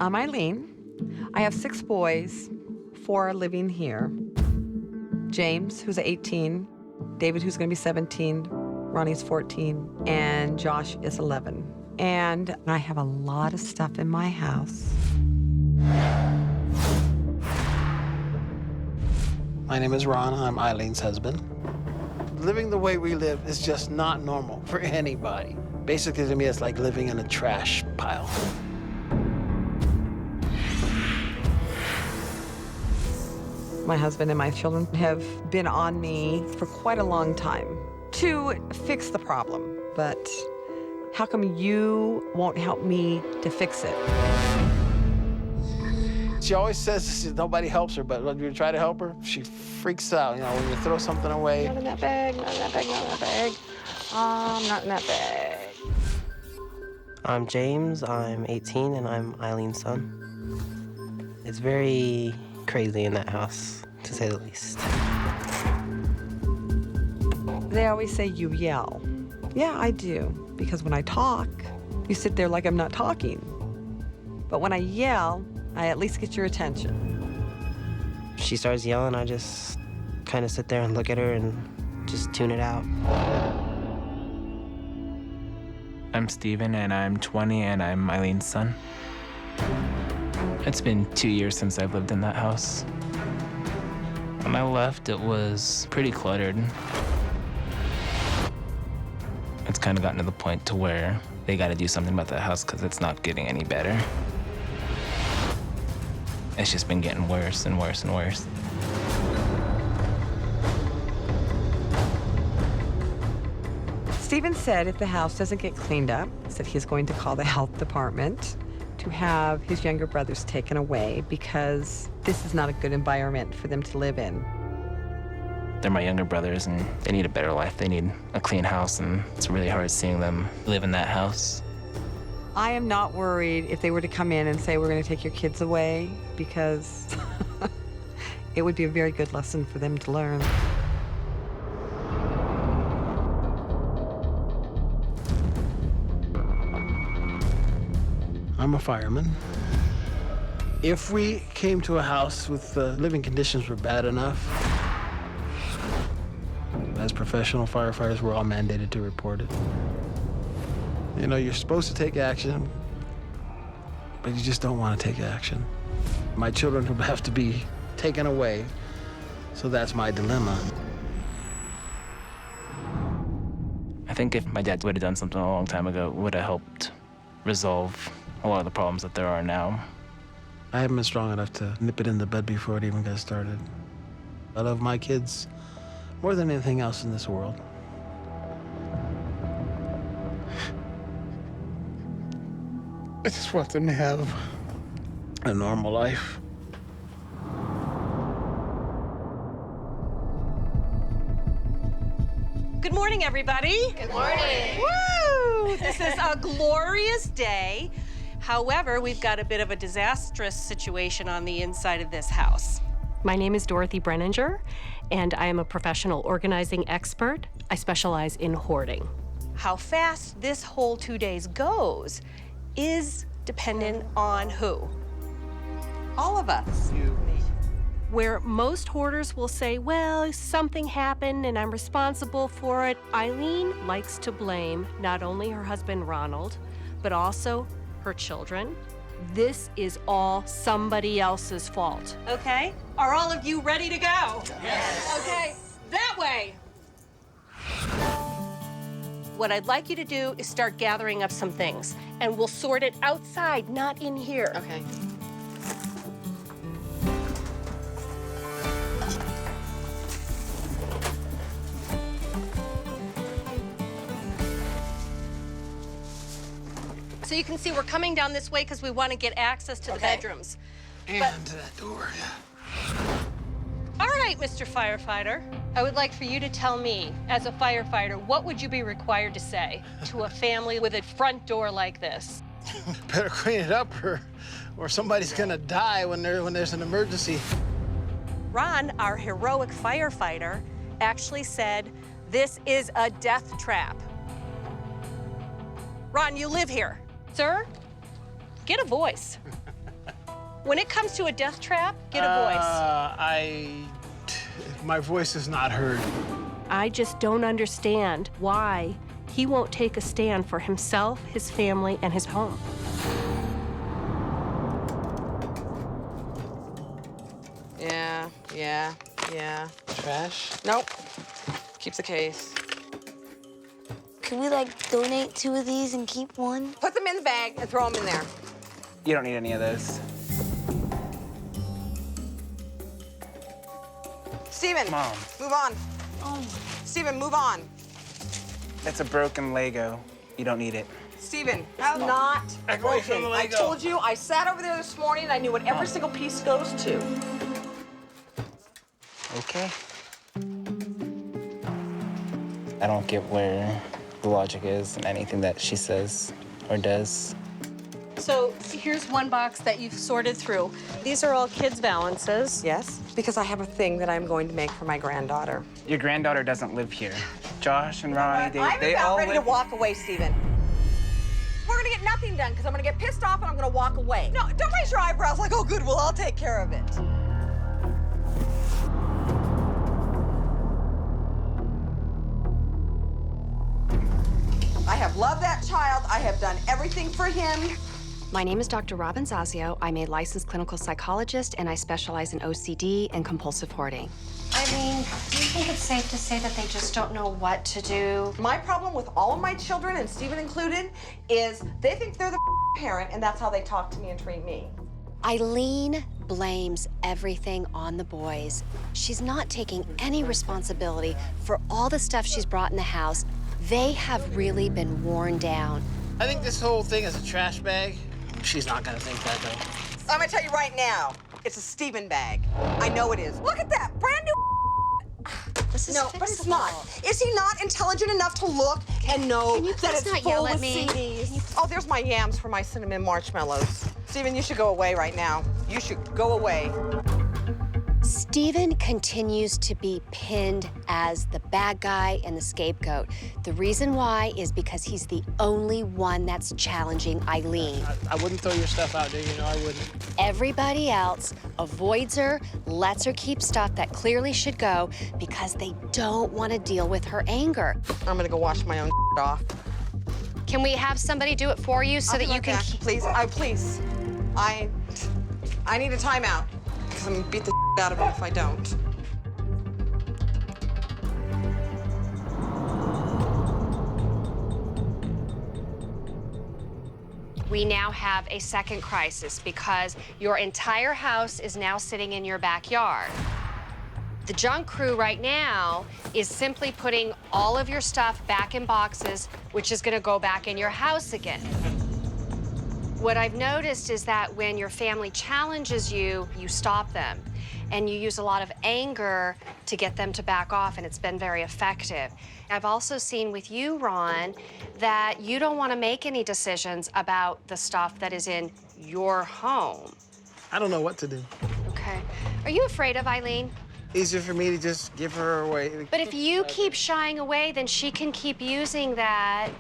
I'm Eileen. I have 6 boys, 4 are living here. James, who's 18, David, who's going to be 17, Ronnie's 14, and Josh is 11. And I have a lot of stuff in my house. My name is Ron. I'm Eileen's husband. Living the way we live is just not normal for anybody. Basically, to me, it's like living in a trash pile. My husband and my children have been on me for quite a long time to fix the problem. But how come you won't help me to fix it? She always says nobody helps her, but when you try to help her, she freaks out. You know, when you throw something away. Not in that bag, not in that bag, not in that bag. Not in that bag. I'm James, I'm 18, and I'm Eileen's son. It's very crazy in that house, to say the least. They always say you yell. Yeah, I do, because when I talk, you sit there like I'm not talking. But when I yell, I at least get your attention. She starts yelling, I just kind of sit there and look at her and just tune it out. I'm Steven, and I'm 20, and I'm Eileen's son. It's been 2 years since I've lived in that house. When I left, it was pretty cluttered. It's kind of gotten to the point to where they got to do something about that house because it's not getting any better. It's just been getting worse and worse and worse. Steven said if the house doesn't get cleaned up, said he's going to call the health department to have his younger brothers taken away because this is not a good environment for them to live in. They're my younger brothers, and they need a better life. They need a clean house, and it's really hard seeing them live in that house. I am not worried if they were to come in and say, we're going to take your kids away, because it would be a very good lesson for them to learn. I'm a fireman. If we came to a house with the living conditions were bad enough, as professional firefighters, we're all mandated to report it. You know, you're supposed to take action, but you just don't want to take action. My children would have to be taken away, so that's my dilemma. I think if my dad would have done something a long time ago, it would have helped resolve a lot of the problems that there are now. I haven't been strong enough to nip it in the bud before it even got started. I love my kids more than anything else in this world. I just want them to have a normal life. Good morning, everybody. Good morning. Woo! This is a glorious day. However, we've got a bit of a disastrous situation on the inside of this house. My name is Dorothy Brenninger, and I am a professional organizing expert. I specialize in hoarding. How fast this whole 2 days goes is dependent on who? All of us. Where most hoarders will say, well, something happened and I'm responsible for it, Eileen likes to blame not only her husband, Ronald, but also her children. This is all somebody else's fault. Okay? Are all of you ready to go? Yes. Okay, that way. What I'd like you to do is start gathering up some things, and we'll sort it outside, not in here. Okay. So you can see we're coming down this way because we want to get access to the bedrooms. And to that door, yeah. All right, Mr. Firefighter. I would like for you to tell me, as a firefighter, what would you be required to say to a family with a front door like this? Better clean it up or somebody's gonna die when there's an emergency. Ron, our heroic firefighter, actually said this is a death trap. Ron, you live here. Sir, get a voice. When it comes to a death trap, get a voice. My voice is not heard. I just don't understand why he won't take a stand for himself, his family, and his home. Yeah. Trash? Nope. Keep the case. Could we, like, donate 2 of these and keep one? Put them in the bag and throw them in there. You don't need any of those. Steven, Mom. move on. Steven, move on. That's a broken Lego. You don't need it. Steven, it's not Back away from broken. the I Lego. told you, I sat over there this morning and I knew what every single piece goes to. Okay. I don't get where the logic is in anything that she says or does. So here's one box that you've sorted through. These are all kids' balances. Yes, because I have a thing that I'm going to make for my granddaughter. Your granddaughter doesn't live here. Josh and Ronnie, I'm they about all ready live... to walk away, Steven. We're gonna get nothing done because I'm gonna get pissed off and I'm gonna walk away. No, don't raise your eyebrows like, oh, good, well, I'll take care of it. I have loved that child. I have done everything for him. My name is Dr. Robin Zazio. I'm a licensed clinical psychologist, and I specialize in OCD and compulsive hoarding. Eileen, do you think it's safe to say that they just don't know what to do? My problem with all of my children, and Steven included, is they think they're the parent, and that's how they talk to me and treat me. Eileen blames everything on the boys. She's not taking any responsibility for all the stuff she's brought in the house. They have really been worn down. I think this whole thing is a trash bag. She's not gonna think that, though. I'm gonna tell you right now, it's a Steven bag. I know it is. Look at that, brand new. This is No, but it's not. Is he not intelligent enough to look and know Can you that please it's not full yell of at me? CDs? Oh, there's my yams for my cinnamon marshmallows. Steven, you should go away right now. You should go away. Steven continues to be pinned as the bad guy and the scapegoat. The reason why is because he's the only one that's challenging Eileen. I wouldn't throw your stuff out there, you know, I wouldn't. Everybody else avoids her, lets her keep stuff that clearly should go because they don't want to deal with her anger. I'm gonna go wash my own off. Can we have somebody do it for you so that you can keep... Please, please. I need a timeout because I'm gonna beat the out of him if I don't. We now have a second crisis because your entire house is now sitting in your backyard. The junk crew right now is simply putting all of your stuff back in boxes, which is gonna go back in your house again. What I've noticed is that when your family challenges you, you stop them. And you use a lot of anger to get them to back off, and it's been very effective. I've also seen with you, Ron, that you don't want to make any decisions about the stuff that is in your home. I don't know what to do. Okay. Are you afraid of Eileen? Easier for me to just give her away. But if you keep shying away, then she can keep using that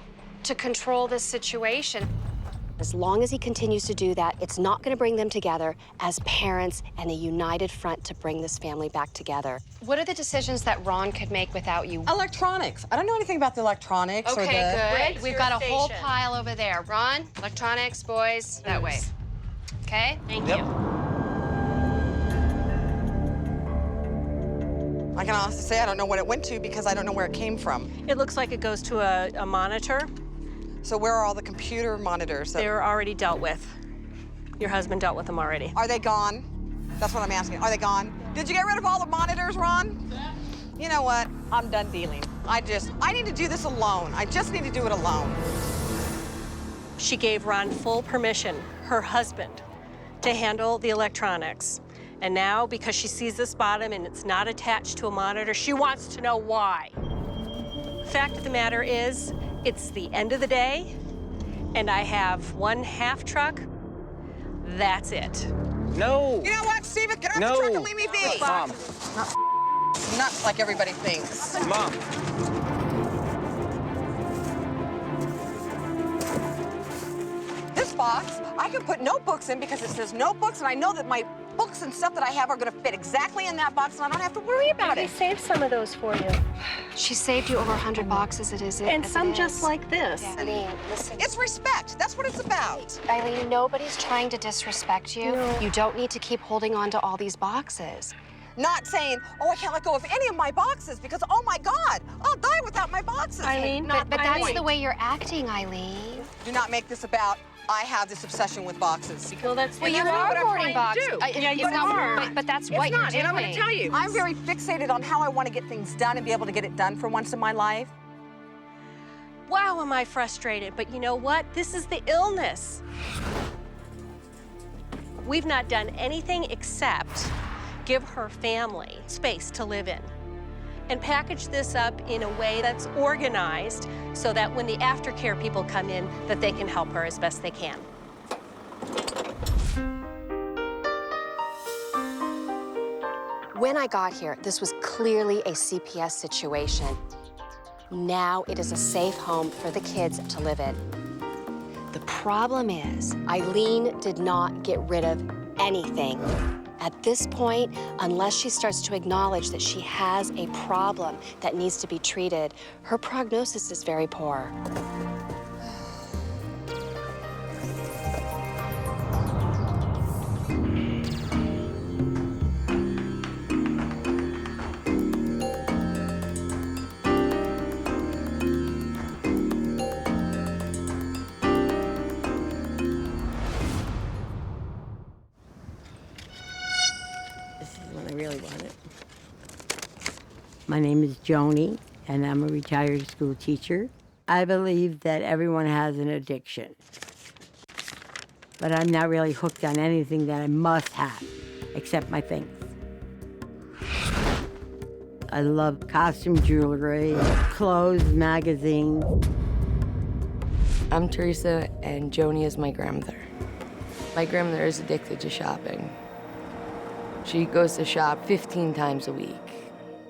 to control this situation. As long as he continues to do that, it's not going to bring them together as parents and a united front to bring this family back together. What are the decisions that Ron could make without you? Electronics. I don't know anything about the electronics or the... Okay, good. We've got a whole station. pile over there. Ron, electronics, boys, that way. Okay? Thank you. I can honestly say I don't know what it went to because I don't know where it came from. It looks like it goes to a monitor. So where are all the computer monitors? They were already dealt with. Your husband dealt with them already. Are they gone? That's what I'm asking. Are they gone? Did you get rid of all the monitors, Ron? You know what? I'm done dealing. I need to do this alone. I just need to do it alone. She gave Ron full permission, her husband, to handle the electronics. And now, because she sees this bottom and it's not attached to a monitor, she wants to know why. Fact of the matter is, it's the end of the day, and I have one half truck. That's it. No! You know what, Steven? Get off No. the truck and leave me be. Mom. Not nuts like everybody thinks. Mom. This box, I I can put notebooks in because it says notebooks, and I know that my books and stuff that I have are going to fit exactly in that box, and I don't have to worry about I it. saved some of those for you. She saved you over 100 boxes And some just like this. Eileen, listen. It's respect. That's what it's about. Eileen, nobody's trying to disrespect you. No. You don't need to keep holding on to all these boxes. Not saying, oh, I can't let go of any of my boxes because, oh my God, I'll die without my boxes. Eileen, But that's Eileen. the way you're acting, Eileen. Do not make this about, I have this obsession with boxes. Well, that's Well, you that's are what I'm hoarding trying to boxes. do. Yeah, you It's not- are. But that's It's what not, you're and I'm doing. going to tell you. I'm very fixated on how I want to get things done and be able to get it done for once in my life. Wow, am I frustrated. But you know what? This is the illness. We've not done anything except give her family space to live in and package this up in a way that's organized so that when the aftercare people come in, that they can help her as best they can. When I got here, this was clearly a CPS situation. Now it is a safe home for the kids to live in. The problem is, Eileen did not get rid of anything. At this point, unless she starts to acknowledge that she has a problem that needs to be treated, her prognosis is very poor. This is what I really wanted. My name is Joni, and I'm a retired school teacher. I believe that everyone has an addiction, but I'm not really hooked on anything that I must have, except my things. I love costume jewelry, clothes, magazines. I'm Teresa, and Joni is my grandmother. My grandmother is addicted to shopping. She goes to shop 15 times a week.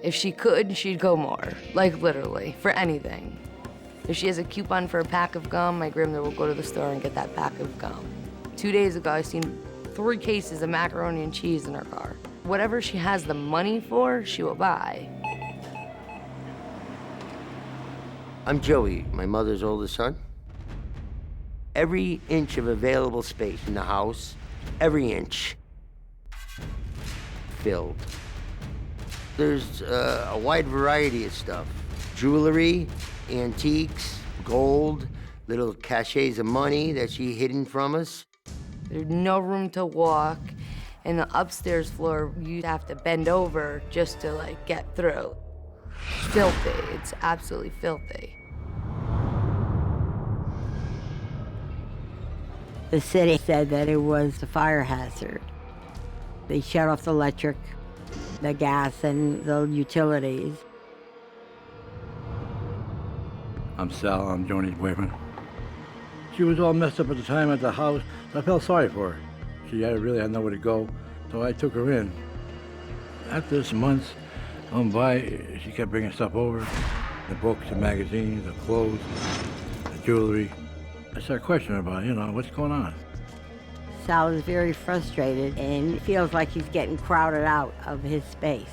If she could, she'd go more, like literally, for anything. If she has a coupon for a pack of gum, my grandmother will go to the store and get that pack of gum. 2 days ago, I seen 3 cases of macaroni and cheese in her car. Whatever she has the money for, she will buy. I'm Joey, my mother's oldest son. Every inch of available space in the house, every inch, filled. There's a wide variety of stuff. Jewelry, antiques, gold, little cachets of money that she hidden from us. There's no room to walk, and the upstairs floor, you have to bend over just to like get through. Filthy, it's absolutely filthy. The city said that it was a fire hazard. They shut off the electric, the gas, and the utilities. I'm Sal, I'm Joni's boyfriend. She was all messed up at the time at the house, so I felt sorry for her. She really had nowhere to go, so I took her in. After this months gone by, she kept bringing stuff over, the books, the magazines, the clothes, the jewelry. I started questioning her about, what's going on? Sal is very frustrated and feels like he's getting crowded out of his space.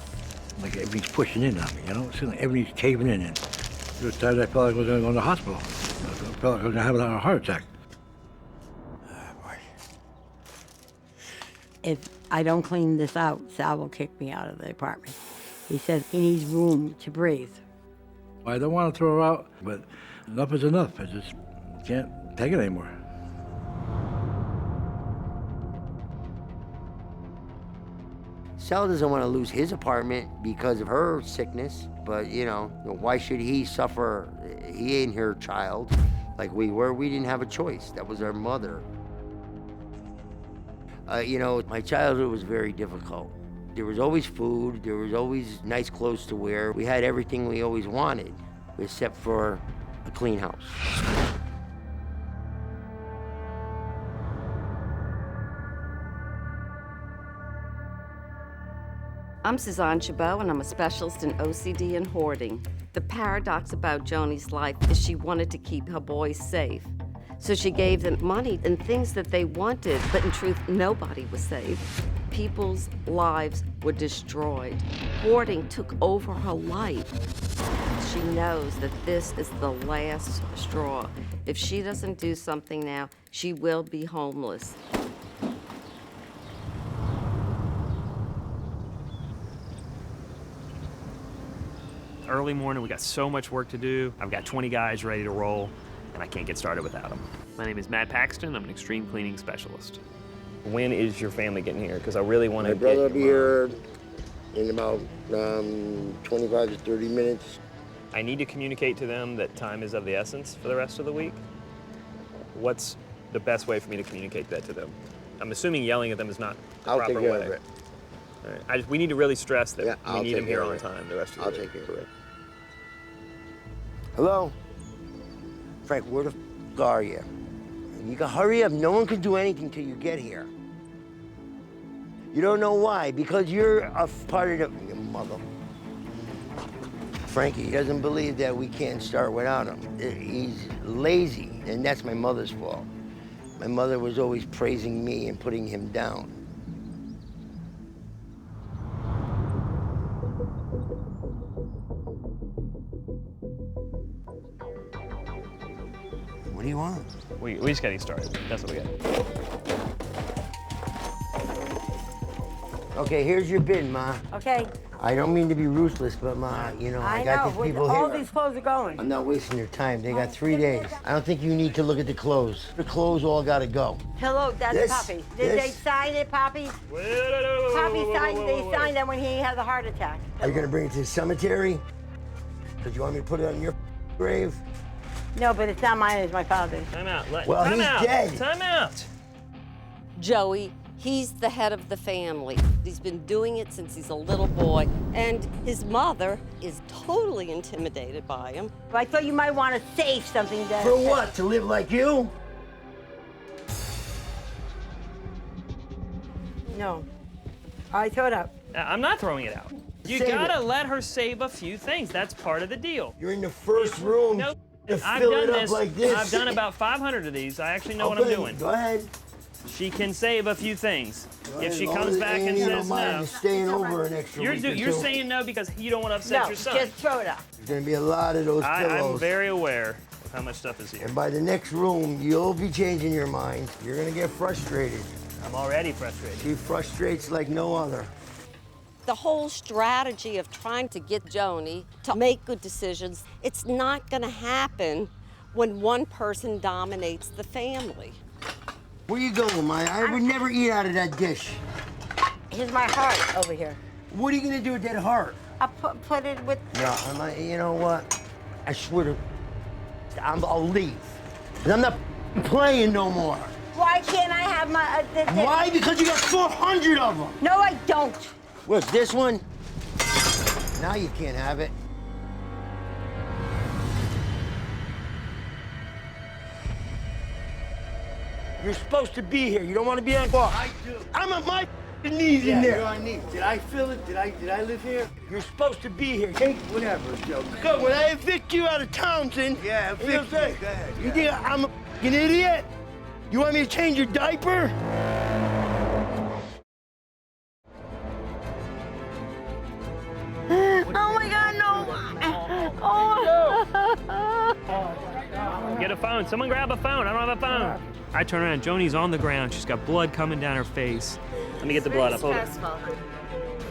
Like everything's pushing in on me, It's like everything's caving in. And there was times I felt like I was going to go to the hospital. I felt like I was going to have a heart attack. If I don't clean this out, Sal will kick me out of the apartment. He says he needs room to breathe. I don't want to throw her out, but enough is enough. I just can't take it anymore. Sal doesn't want to lose his apartment because of her sickness, but why should he suffer? He ain't her child like we were. We didn't have a choice. That was our mother. My childhood was very difficult. There was always food, there was always nice clothes to wear. We had everything we always wanted, except for a clean house. I'm Suzanne Chabot, and I'm a specialist in OCD and hoarding. The paradox about Joni's life is she wanted to keep her boys safe. So she gave them money and things that they wanted, but in truth, nobody was saved. People's lives were destroyed. Hoarding took over her life. She knows that this is the last straw. If she doesn't do something now, she will be homeless. Early morning, we got so much work to do. I've got 20 guys ready to roll, and I can't get started without them. My name is Matt Paxton. I'm an extreme cleaning specialist. When is your family getting here? Because I really want to My brother will be here in about 25 to 30 minutes. I need to communicate to them that time is of the essence for the rest of the week. What's the best way for me to communicate that to them? I'm assuming yelling at them is not the I'll proper take care way. of it. All right. We need to really stress that we I'll need take them here care of on it. time the rest of the I'll week. take care of it. Hello? Frank, where the f are you? You can hurry up. No one can do anything till you get here. You don't know why? Because you're a part of the... Your mother. Frankie doesn't believe that we can't start without him. He's lazy, and that's my mother's fault. My mother was always praising me and putting him down. What do you want? We just got to get started. That's what we got. Okay, here's your bin, Ma. Okay. I don't mean to be ruthless, but Ma, you know, I got these people all here. these clothes are going. I'm not wasting your time. They got 3 days. I don't think you need to look at the clothes. The clothes all gotta go. Hello, that's This- Poppy. Did they this- sign it, Poppy? Poppy signed it. They signed it when he had the heart attack. Are you gonna bring it to the cemetery? Because you want me to put it on your grave? No, but it's not mine, it's my father's. Time out. Well, time he's out. dead. Time out. Joey, he's the head of the family. He's been doing it since he's a little boy, and his mother is totally intimidated by him. I thought you might want to save something that... For what? To live like you? No. All right, throw it up. I'm not throwing it out. You Save gotta it. let her save a few things. That's part of the deal. You're in the first room No, to I've fill done it up this. like this. I've done about 500 of these. I actually know what I'm Okay, doing. Go ahead. She can save a few things. If she As long comes as back and Annie don't says mind no, you staying over an extra week or you're two. saying no because you don't want to upset No, your son. just throw it up. There's gonna be a lot of those I'm pillows. very aware of how much stuff is here. And by the next room, you'll be changing your mind. You're gonna get frustrated. I'm already frustrated. She frustrates like no other. The whole strategy of trying to get Joni to make good decisions, it's not gonna happen when one person dominates the family. Where you going, Maya? I would never eat out of that dish. Here's my heart over here. What are you gonna do with that heart? I'll put it with... No, you know what? I swear to... I'll leave. 'Cause I'm not playing no more. Why can't I have my... Why? Because you got 400 of them. No, I don't. What's this one? Now you can't have it. You're supposed to be here. You don't want to be on board. I do. I'm on my knees in there. You're on knees. Did I feel it? Did I live here? You're supposed to be here. Take Whatever, Joe. Good. When I evict you out of Townsend, Yeah, you know what I'm evict me. saying? Go ahead, You yeah. think I'm a f***ing idiot? You want me to change your diaper? Oh my God, no! Oh! Get a phone. Someone grab a phone. I don't have a phone. I turn around. Joni's on the ground. She's got blood coming down her face. Let me get the blood up. Hold it.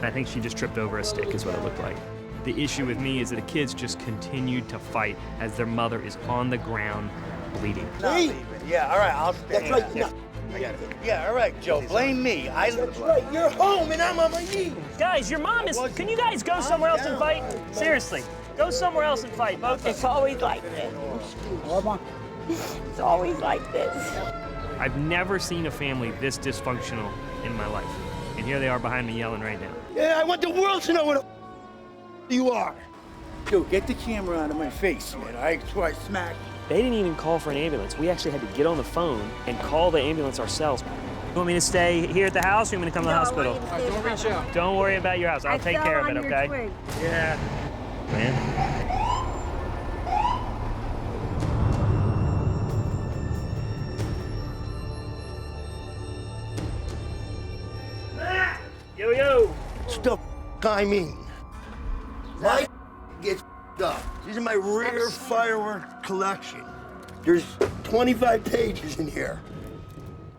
I think she just tripped over a stick is what it looked like. The issue with me is that the kids just continued to fight as their mother is on the ground bleeding. Me? Yeah, all right, I'll stay. That's right. Yeah. I got it. Yeah, all right, Joe. Blame me. That's right. You're home and I'm on my knees. Guys, your mom is... Can you guys go somewhere else and fight? Seriously. Go somewhere else and fight, both of It's you. always like this. It's always like this. I've never seen a family this dysfunctional in my life. And here they are behind me yelling right now. Yeah, I want the world to know what the you are. Joe, get the camera out of my face, man. That's why I smacked. They didn't even call for an ambulance. We actually had to get on the phone and call the ambulance ourselves. You want me to stay here at the house or you want me to come to the hospital? Don't reach out. Don't worry about your house. I'll take care of it, okay? Yeah. Man. That's the I mean. My gets up. These are my rare firework collection. There's 25 pages in here.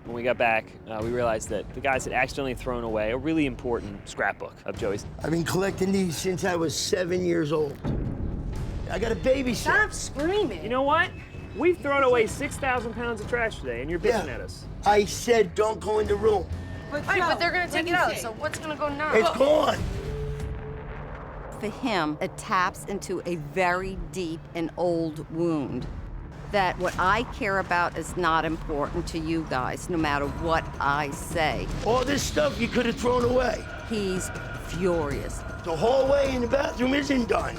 When we got back, we realized that the guys had accidentally thrown away a really important scrapbook of Joey's. I've been collecting these since I was 7 years old. I got a babysit. Stop screaming. You know what? We've thrown away 6,000 pounds of trash today, and you're bitching at us. I said don't go in the room. But they're gonna take it out, so what's gonna go now? It's gone. For him, it taps into a very deep and old wound. That what I care about is not important to you guys, no matter what I say. All this stuff you could have thrown away. He's furious. The hallway in the bathroom isn't done.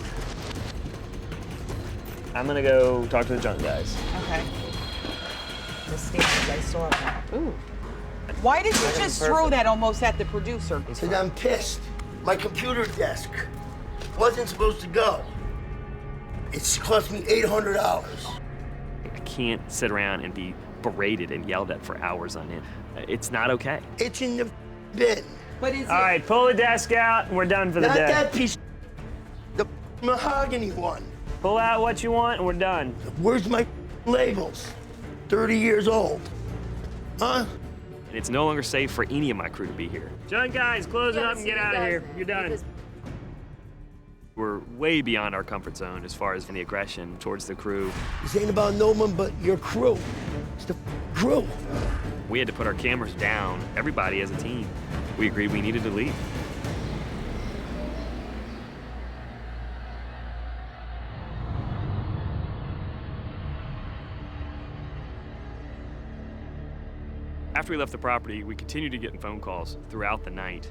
I'm gonna go talk to the junk guys. Okay. The stamps, I saw that. Ooh. Why did you just throw that almost at the producer? Because I'm pissed. My computer desk wasn't supposed to go. It's cost me $800. I can't sit around and be berated and yelled at for hours on end. It's not okay. It's in the bin. But is All right, pull the desk out, and we're done for the Not day. that piece. The mahogany one. Pull out what you want, and we're done. Where's my labels? 30 years old. Huh? And it's no longer safe for any of my crew to be here. Junk guys, close it up and get out of here. You're done. We're way beyond our comfort zone as far as any aggression towards the crew. This ain't about no one but your crew. It's the crew. We had to put our cameras down, everybody as a team. We agreed we needed to leave. After we left the property, we continued to get phone calls throughout the night,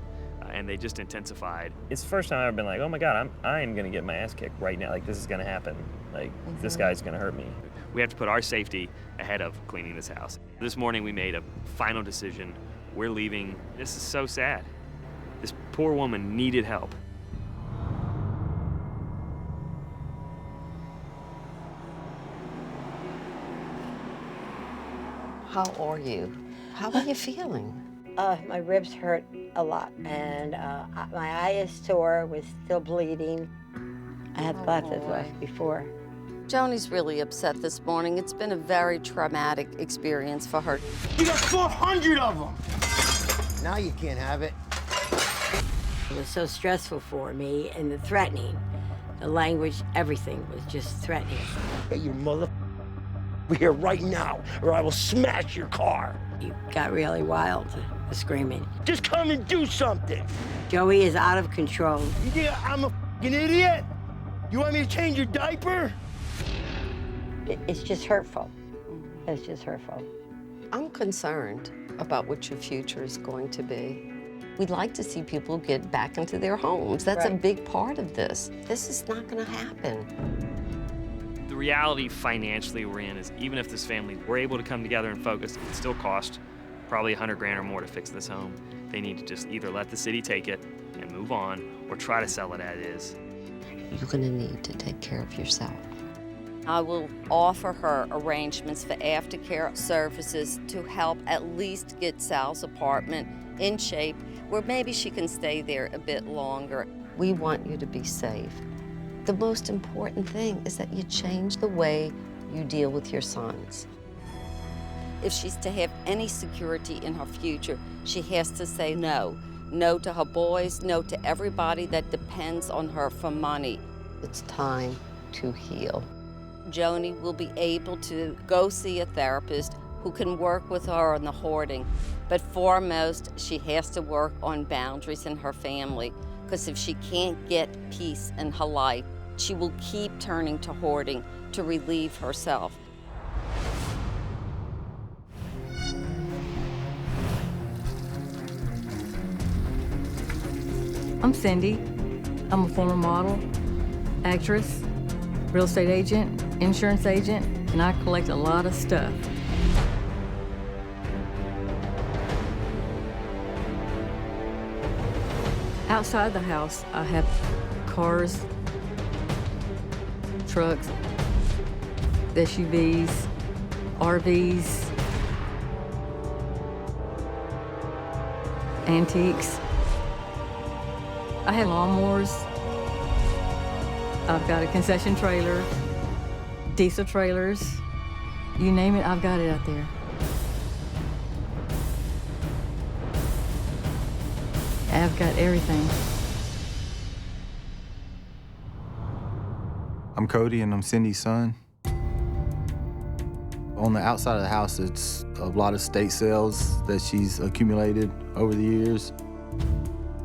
and they just intensified. It's the first time I've been like, oh my God, I am gonna get my ass kicked right now. Like, this is gonna happen. Like, this guy's gonna hurt me. We have to put our safety ahead of cleaning this house. This morning we made a final decision. We're leaving. This is so sad. This poor woman needed help. How are you? How are you feeling? My ribs hurt a lot, and my eye is sore, was still bleeding. I had glasses left before. Joni's really upset this morning. It's been a very traumatic experience for her. You got 400 of them. Now you can't have it. It was so stressful for me, and the threatening, the language, everything was just threatening. Hey, you mother... We're here right now, or I will smash your car. You got really wild, the screaming. Just come and do something. Joey is out of control. You think I'm a f***ing idiot? You want me to change your diaper? It's just hurtful. It's just hurtful. I'm concerned about what your future is going to be. We'd like to see people get back into their homes. That's a big part of this. This is not going to happen. The reality financially we're in is even if this family were able to come together and focus, it would still cost probably $100 grand or more to fix this home. They need to just either let the city take it and move on or try to sell it as is. You're going to need to take care of yourself. I will offer her arrangements for aftercare services to help at least get Sal's apartment in shape where maybe she can stay there a bit longer. We want you to be safe. The most important thing is that you change the way you deal with your sons. If she's to have any security in her future, she has to say no. No to her boys, no to everybody that depends on her for money. It's time to heal. Joni will be able to go see a therapist who can work with her on the hoarding. But foremost, she has to work on boundaries in her family. Because if she can't get peace in her life, she will keep turning to hoarding to relieve herself. I'm Cindy. I'm a former model, actress, real estate agent, insurance agent, and I collect a lot of stuff. Outside the house, I have cars, trucks, SUVs, RVs, antiques. I have lawnmowers. I've got a concession trailer, diesel trailers. You name it, I've got it out there. I've got everything. I'm Cody and I'm Cindy's son. On the outside of the house, it's a lot of state sales that she's accumulated over the years.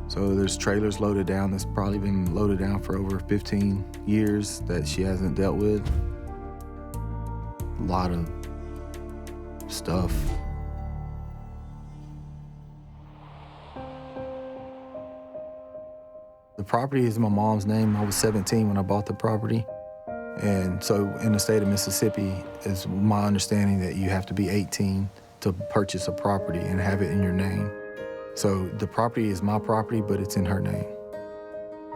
So there's trailers loaded down that's probably been loaded down for over 15 years that she hasn't dealt with. A lot of stuff. The property is in my mom's name. I was 17 when I bought the property. And so in the state of Mississippi, it's my understanding that you have to be 18 to purchase a property and have it in your name. So the property is my property, but it's in her name.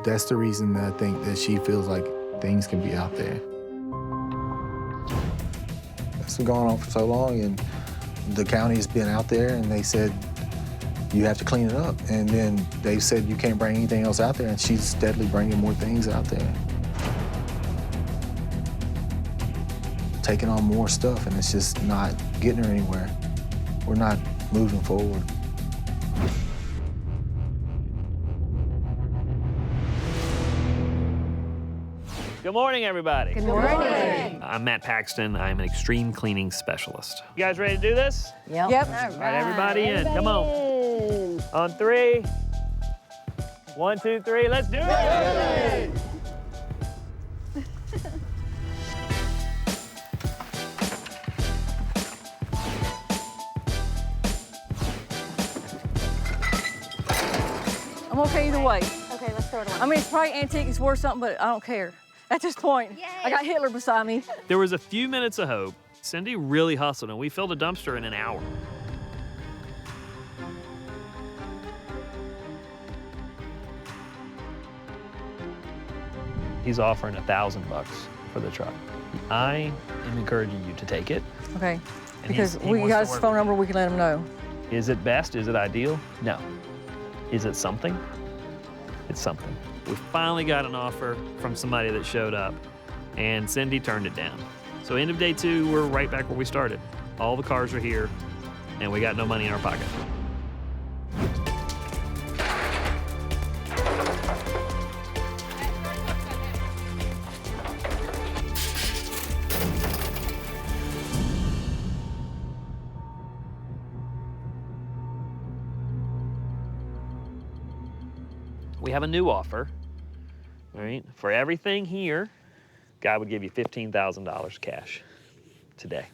That's the reason that I think that she feels like things can be out there. It's been going on for so long, and the county has been out there, and they said, you have to clean it up. And then they said you can't bring anything else out there, and she's steadily bringing more things out there. Taking on more stuff, and it's just not getting her anywhere. We're not moving forward. Good morning, everybody. Good morning. I'm Matt Paxton. I'm an extreme cleaning specialist. You guys ready to do this? Yep. All right, everybody in. Come on. On 3. 1, 2, 3. Let's do it. I'm okay either way. Okay, let's throw it away. I mean, it's probably antique, it's worth something, but I don't care. At this point, I got Hitler beside me. There was a few minutes of hope. Cindy really hustled, and we filled a dumpster in an hour. He's offering $1,000 for the truck. I am encouraging you to take it. Okay, And because he we wants got to his work phone with number, we can let him know. Is it best? Is it ideal? No. Is it something? It's something. We finally got an offer from somebody that showed up, and Cindy turned it down. So end of day 2, we're right back where we started. All the cars are here, and we got no money in our pocket. We have a new offer, all right? For everything here, guy would give you $15,000 cash today.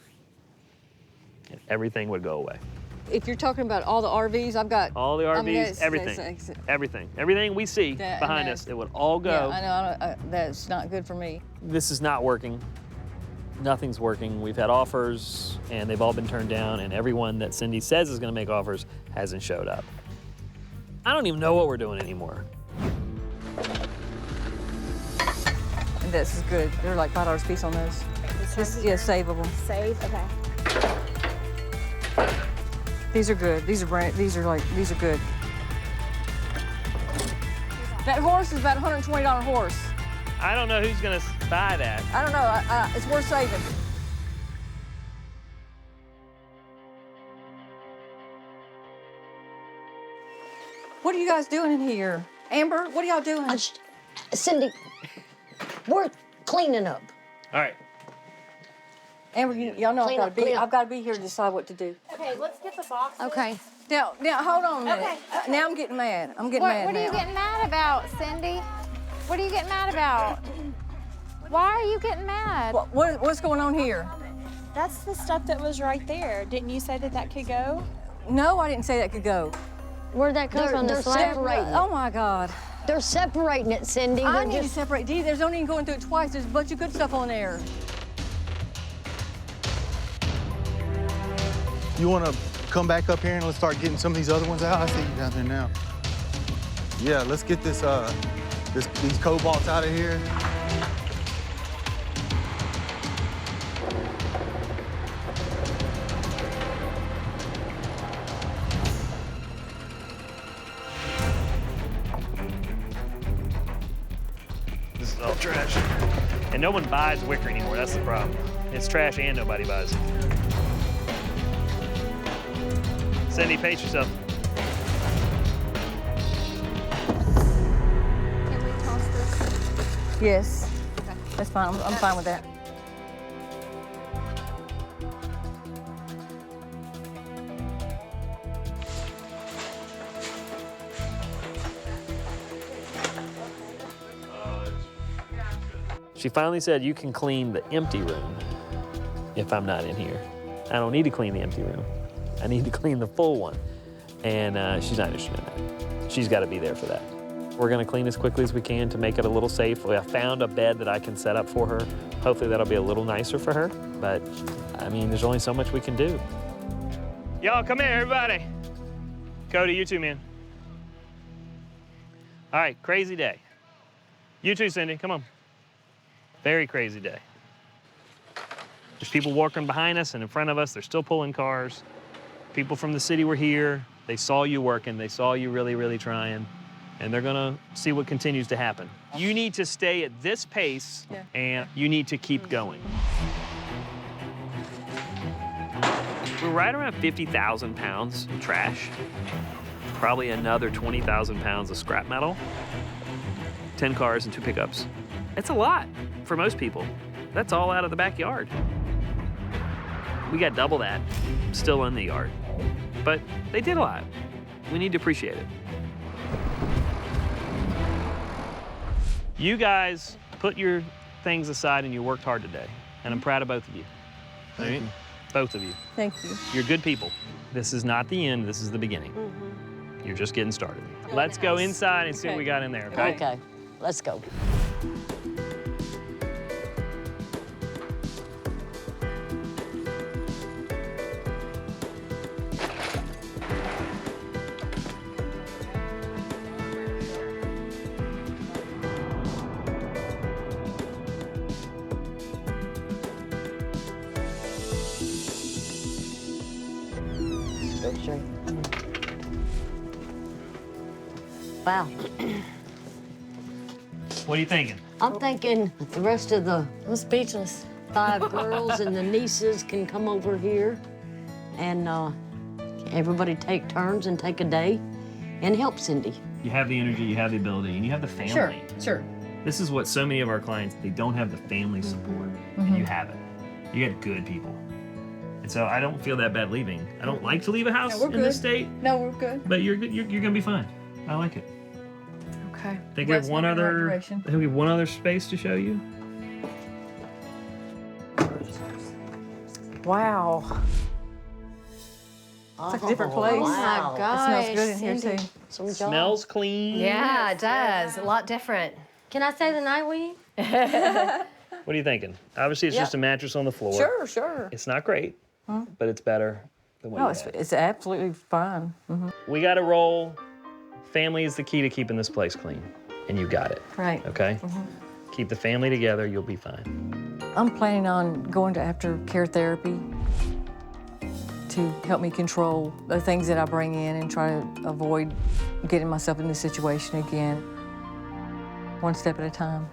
And everything would go away. If you're talking about all the RVs, I've got... All the RVs, I mean, everything, everything. Everything we see behind us, it would all go. Yeah, I know, that's not good for me. This is not working. Nothing's working. We've had offers, and they've all been turned down, and everyone that Cindy says is gonna make offers hasn't showed up. I don't even know what we're doing anymore. And this is good. They're like $5 a piece on those. This is, yeah, savable. Save, okay. These are good. These are good. That horse is about a $120 horse. I don't know who's gonna buy that. I don't know, it's worth saving. What are you guys doing in here? Amber, what are y'all doing? Cindy, we're cleaning up. All right. Amber, y'all know Clean I've up. got to be here to decide what to do. Okay, let's get the boxes. Okay. Now, hold on a minute. Okay. Now I'm getting mad. I'm getting mad What are you now. getting mad about, Cindy? What are you getting mad about? Why are you getting mad? What's going on here? That's the stuff that was right there. Didn't you say that that could go? No, I didn't say that could go. Where'd that come from? They're separating it. Oh my God. They're separating it, Cindy. I They're need to just separate. Dee, there's no need in going through it twice. There's a bunch of good stuff on there. You want to come back up here and let's start getting some of these other ones out? I see you down there now. Yeah, let's get these cobalts out of here. love trash. And no one buys wicker anymore, that's the problem. It's trash and nobody buys it. Cindy, pace yourself. Can we toss this? Yes. That's fine. I'm fine with that. She finally said, you can clean the empty room if I'm not in here. I don't need to clean the empty room. I need to clean the full one. And she's not interested in that. She's got to be there for that. We're going to clean as quickly as we can to make it a little safe. I found a bed that I can set up for her. Hopefully that'll be a little nicer for her. But, I mean, there's only so much we can do. Y'all, come here, everybody. Cody, you two, man. All right, crazy day. You too, Cindy, come on. Very crazy day. There's people walking behind us and in front of us. They're still pulling cars. People from the city were here. They saw you working. They saw you really, really trying. And they're gonna see what continues to happen. You need to stay at this pace, and you need to keep going. We're right around 50,000 pounds of trash. Probably another 20,000 pounds of scrap metal. 10 cars and 2 pickups. It's a lot for most people. That's all out of the backyard. We got double that still in the yard. But they did a lot. We need to appreciate it. You guys put your things aside and you worked hard today. And I'm proud of both of you. All right? Both of you. Thank you. You're good people. This is not the end, this is the beginning. You're just getting started. Let's go inside and see what we got in there, okay? Okay, let's go. Wow. What are you thinking? I'm thinking the rest of the... I'm speechless. 5 girls and the nieces can come over here and everybody take turns and take a day and help Cindy. You have the energy, you have the ability, and you have the family. Sure, sure. This is what so many of our clients, they don't have the family support, and you have it. You got good people. And so I don't feel that bad leaving. I don't like to leave a house in this state. No, we're good. But you're gonna be fine. I like it. Okay. I think we have one other space to show you. Wow. It's like a different place. Oh my gosh. It smells good in here too. Smells clean. Yeah, it does. A lot different. Can I stay the night with you? What are you thinking? Obviously, it's just a mattress on the floor. Sure, sure. It's not great, but it's better than what No, you had. it's absolutely fine. We got to roll. Family is the key to keeping this place clean, and you got it. Right. Okay? Keep the family together, you'll be fine. I'm planning on going to aftercare therapy to help me control the things that I bring in and try to avoid getting myself in this situation again, one step at a time.